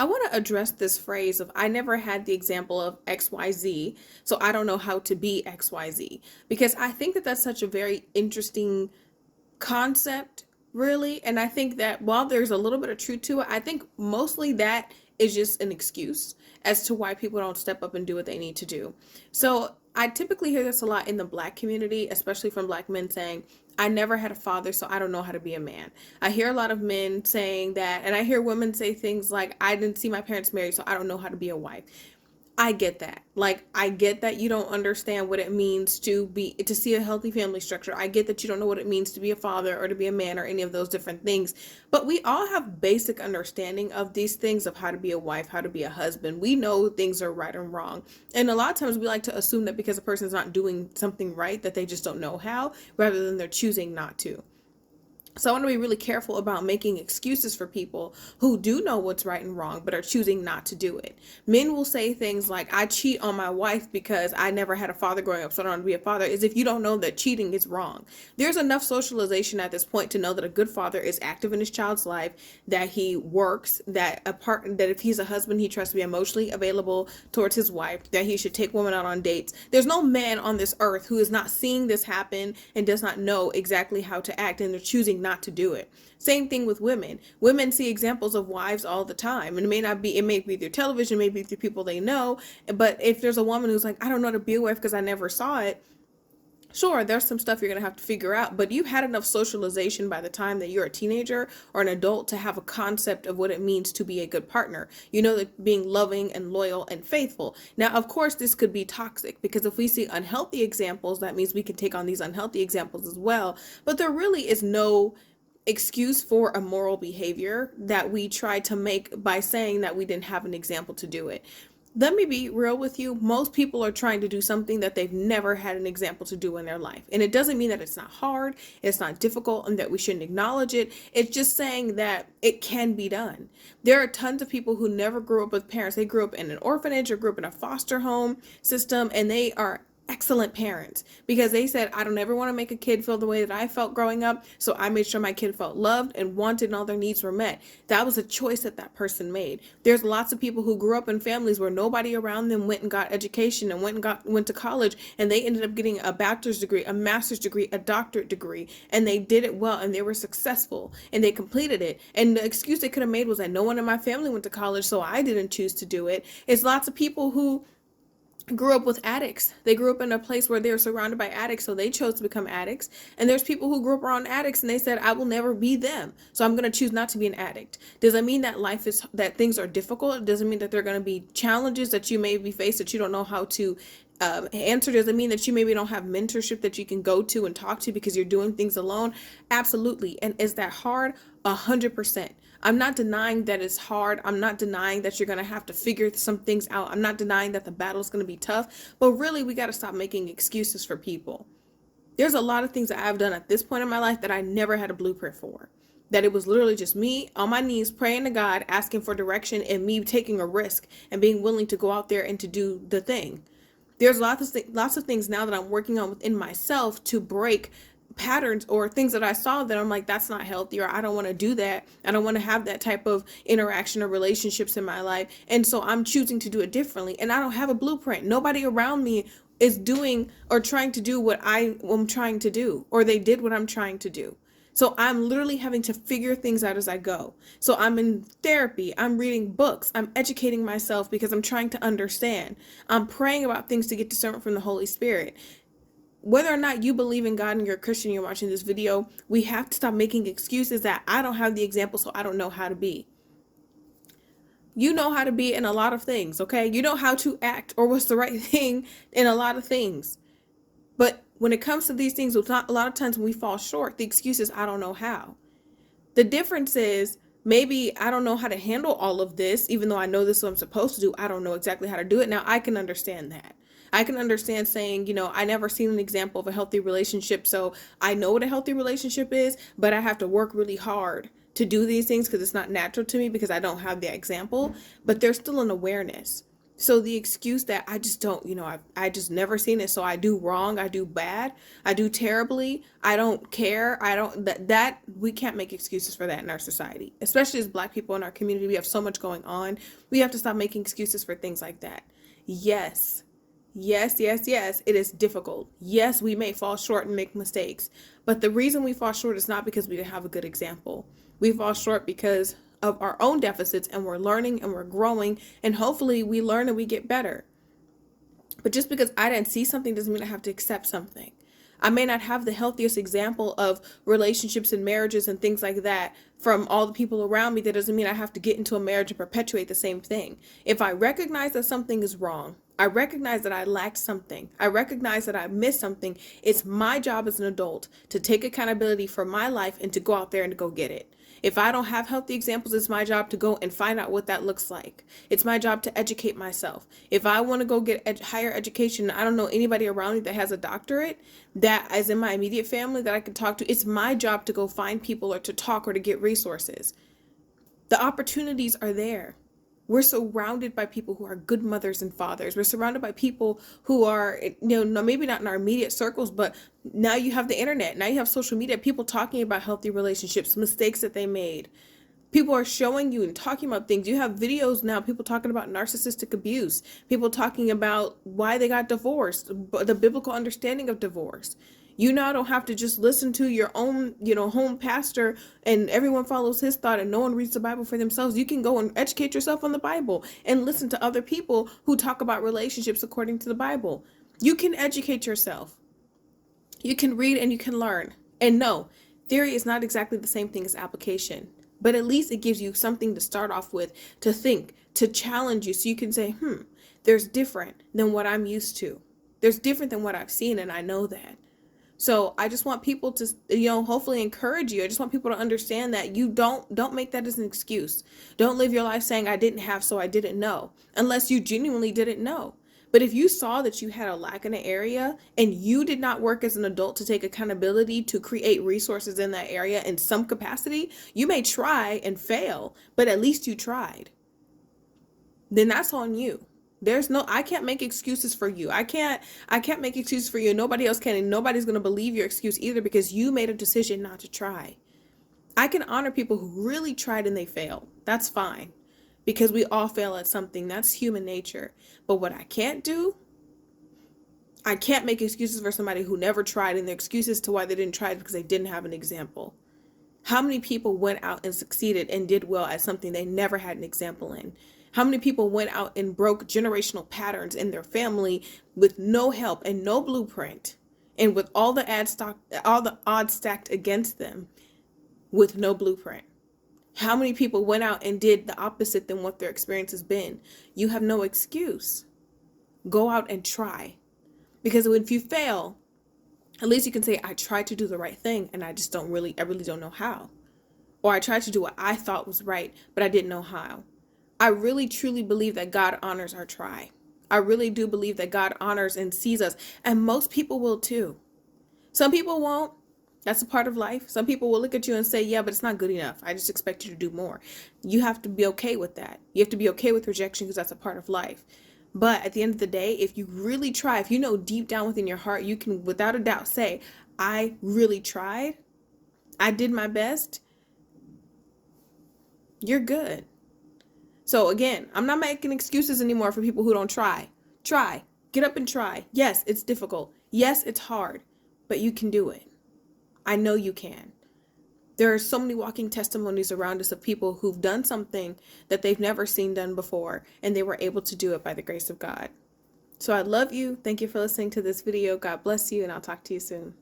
I want to address this phrase of I never had the example of XYZ, so I don't know how to be XYZ. Because I think that that's such a very interesting concept, really. And I think that while there's a little bit of truth to it, I think mostly that is just an excuse as to why people don't step up and do what they need to do. So I typically hear this a lot in the black community, especially from black men saying, I never had a father, so I don't know how to be a man. I hear a lot of men saying that, and I hear women say things like, I didn't see my parents married, so I don't know how to be a wife. I get that. Like, I get that you don't understand what it means to see a healthy family structure. I get that you don't know what it means to be a father or to be a man or any of those different things. But we all have basic understanding of these things, of how to be a wife, how to be a husband. We know things are right and wrong. And a lot of times we like to assume that because a person's not doing something right, that they just don't know how, rather than they're choosing not to. So I want to be really careful about making excuses for people who do know what's right and wrong, but are choosing not to do it. Men will say things like, I cheat on my wife because I never had a father growing up, so I don't want to be a father, as if you don't know that cheating is wrong. There's enough socialization at this point to know that a good father is active in his child's life, that he works, that if he's a husband, he tries to be emotionally available towards his wife, that he should take women out on dates. There's no man on this earth who is not seeing this happen and does not know exactly how to act, and they're choosing not to do it. Same thing with women. Women see examples of wives all the time. And it may be through television, maybe through people they know. But if there's a woman who's like, I don't know how to be a wife because I never saw it, sure, there's some stuff you're going to have to figure out, but you've had enough socialization by the time that you're a teenager or an adult to have a concept of what it means to be a good partner. You know that being loving and loyal and faithful. Now, of course, this could be toxic, because if we see unhealthy examples, that means we can take on these unhealthy examples as well. But there really is no excuse for immoral behavior that we try to make by saying that we didn't have an example to do it. Let me be real with you. Most people are trying to do something that they've never had an example to do in their life. And it doesn't mean that it's not hard, it's not difficult, and that we shouldn't acknowledge it. It's just saying that it can be done. There are tons of people who never grew up with parents. They grew up in an orphanage or grew up in a foster home system, and they are excellent parents because they said, I don't ever want to make a kid feel the way that I felt growing up, so I made sure my kid felt loved and wanted and all their needs were met. That was a choice that that person made. There's lots of people who grew up in families where nobody around them went and got education and went to college, and they ended up getting a bachelor's degree, a master's degree, a doctorate degree, and they did it well, and they were successful, and they completed it. And the excuse they could have made was that no one in my family went to college, so I didn't choose to do it. It's lots of people who grew up with addicts. They grew up in a place where they were surrounded by addicts, so they chose to become addicts. And there's people who grew up around addicts and they said, I will never be them, so I'm going to choose not to be an addict. Does that mean that that things are difficult? It doesn't mean that there are going to be challenges that you may be faced that you don't know how to answer. Does it mean that you maybe don't have mentorship that you can go to and talk to because you're doing things alone? Absolutely. And is that hard? 100%. I'm not denying that it's hard. I'm not denying that you're going to have to figure some things out. I'm not denying that the battle is going to be tough, but really we got to stop making excuses for people. There's a lot of things that I've done at this point in my life that I never had a blueprint for. That it was literally just me on my knees praying to God, asking for direction, and me taking a risk and being willing to go out there and to do the thing. There's lots of things now that I'm working on within myself to break patterns or things that I saw that I'm like, that's not healthy, or I don't want to do that. I don't want to have that type of interaction or relationships in my life. And so I'm choosing to do it differently. And I don't have a blueprint. Nobody around me is doing or trying to do what I am trying to do, or they did what I'm trying to do. So I'm literally having to figure things out as I go. So I'm in therapy, I'm reading books, I'm educating myself because I'm trying to understand. I'm praying about things to get discernment from the Holy Spirit. Whether or not you believe in God and you're a Christian, you're watching this video, we have to stop making excuses that I don't have the example, so I don't know how to be. You know how to be in a lot of things, okay? You know how to act or what's the right thing in a lot of things. But when it comes to these things, a lot of times when we fall short, the excuse is, I don't know how. The difference is, maybe I don't know how to handle all of this, even though I know this is what I'm supposed to do. I don't know exactly how to do it. Now, I can understand that. I can understand saying, I never seen an example of a healthy relationship, so I know what a healthy relationship is, but I have to work really hard to do these things because it's not natural to me because I don't have the example. But there's still an awareness. So the excuse that I just don't, I just never seen it, so I do wrong, I do bad, I do terribly, I don't care, I don't, that we can't make excuses for that in our society, especially as Black people in our community. We have so much going on. We have to stop making excuses for things like that. Yes, yes, it is difficult. Yes, we may fall short and make mistakes, but the reason we fall short is not because we didn't have a good example. We fall short because of our own deficits, and we're learning and we're growing, and hopefully we learn and we get better. But just because I didn't see something doesn't mean I have to accept something. I may not have the healthiest example of relationships and marriages and things like that from all the people around me. That doesn't mean I have to get into a marriage and perpetuate the same thing. If I recognize that something is wrong, I recognize that I lacked something, I recognize that I missed something, it's my job as an adult to take accountability for my life and to go out there and to go get it. If I don't have healthy examples, it's my job to go and find out what that looks like. It's my job to educate myself. If I want to go get higher education, I don't know anybody around me that has a doctorate that is in my immediate family that I can talk to. It's my job to go find people or to talk or to get resources. The opportunities are there. We're surrounded by people who are good mothers and fathers. We're surrounded by people who are, maybe not in our immediate circles, but now you have the internet. Now you have social media, people talking about healthy relationships, mistakes that they made. People are showing you and talking about things. You have videos now, people talking about narcissistic abuse, people talking about why they got divorced, the biblical understanding of divorce. You now don't have to just listen to your own, home pastor and everyone follows his thought and no one reads the Bible for themselves. You can go and educate yourself on the Bible and listen to other people who talk about relationships according to the Bible. You can educate yourself. You can read and you can learn. And no, theory is not exactly the same thing as application, but at least it gives you something to start off with, to think, to challenge you so you can say, there's different than what I'm used to. There's different than what I've seen, and I know that. So I just want people to, hopefully encourage you. I just want people to understand that you don't make that as an excuse. Don't live your life saying I didn't have, so I didn't know, unless you genuinely didn't know. But if you saw that you had a lack in an area and you did not work as an adult to take accountability to create resources in that area in some capacity, you may try and fail, but at least you tried. Then that's on you. I can't make excuses for you. I can't make excuses for you. Nobody else can, and nobody's going to believe your excuse either because you made a decision not to try. I can honor people who really tried and they failed. That's fine because we all fail at something. That's human nature. But what I can't do, I can't make excuses for somebody who never tried, and their excuses to why they didn't try it because they didn't have an example. How many people went out and succeeded and did well at something they never had an example in? How many people went out and broke generational patterns in their family with no help and no blueprint, and with all the odds stacked against them with no blueprint? How many people went out and did the opposite than what their experience has been? You have no excuse. Go out and try. Because if you fail, at least you can say, I tried to do the right thing and I really don't know how. Or I tried to do what I thought was right, but I didn't know how. I really truly believe that God honors our try. I really do believe that God honors and sees us, and most people will too. Some people won't. That's a part of life. Some people will look at you and say, yeah, but it's not good enough. I just expect you to do more. You have to be okay with that. You have to be okay with rejection because that's a part of life. But at the end of the day, if you really try, if you know deep down within your heart, you can without a doubt say, I really tried. I did my best. You're good. So again, I'm not making excuses anymore for people who don't try. Try. Get up and try. Yes, it's difficult. Yes, it's hard. But you can do it. I know you can. There are so many walking testimonies around us of people who've done something that they've never seen done before, and they were able to do it by the grace of God. So I love you. Thank you for listening to this video. God bless you, and I'll talk to you soon.